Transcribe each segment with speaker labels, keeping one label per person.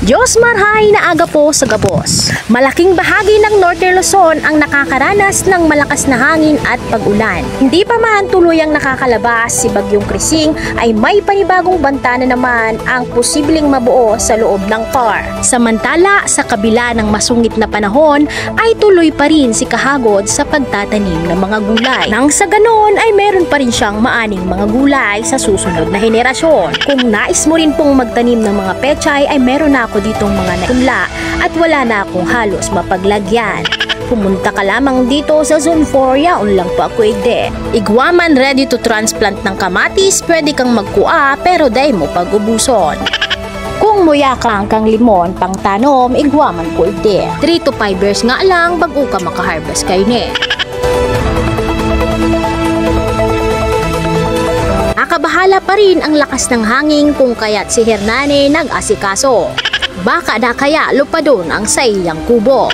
Speaker 1: Diyos marhay na aga po sa gabos. Malaking bahagi ng Northern Luzon ang nakakaranas ng malakas na hangin at pag-ulan. Hindi pa man tuluyang nakakalabas si Bagyong Krising ay may panibagong banta na naman ang posibleng mabuo sa loob ng PAR. Samantala, sa kabila ng masungit na panahon ay tuloy pa rin si Kahagod sa pagtatanim ng mga gulay. Nang sa ganon ay meron pa rin siyang maaning mga gulay sa susunod na henerasyon. Kung nais mo rin pong magtanim ng mga pechay ay meron na ako ditong mga napunla at wala na akong halos mapaglagyan. Pumunta ka lamang dito sa Zone 4, yaon lang po ako igde. Igwaman ready to transplant ng kamatis, pwede kang magkua pero day mo pag-ubuson. Kung muyakang kang limon pang tanom, igwaman po igde. 3 to 5 years nga lang bago ka makaharvest kayo ni. Nakabahala pa rin ang lakas ng hangin kung kaya't si Hernane nag-asikaso. Baka na kaya lupadon ang sa iyang kubo.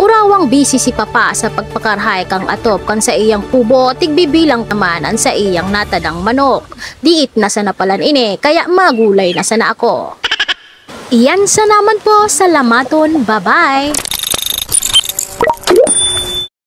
Speaker 1: Urawang busy si Papa sa pagpakarhay kang atop kan sa iyang kubo, tigbibilang naman ang sa iyang natadang manok. Diit na sana palan ini, kaya magulay na sana ako. Iyan sa naman po, salamaton, bye-bye!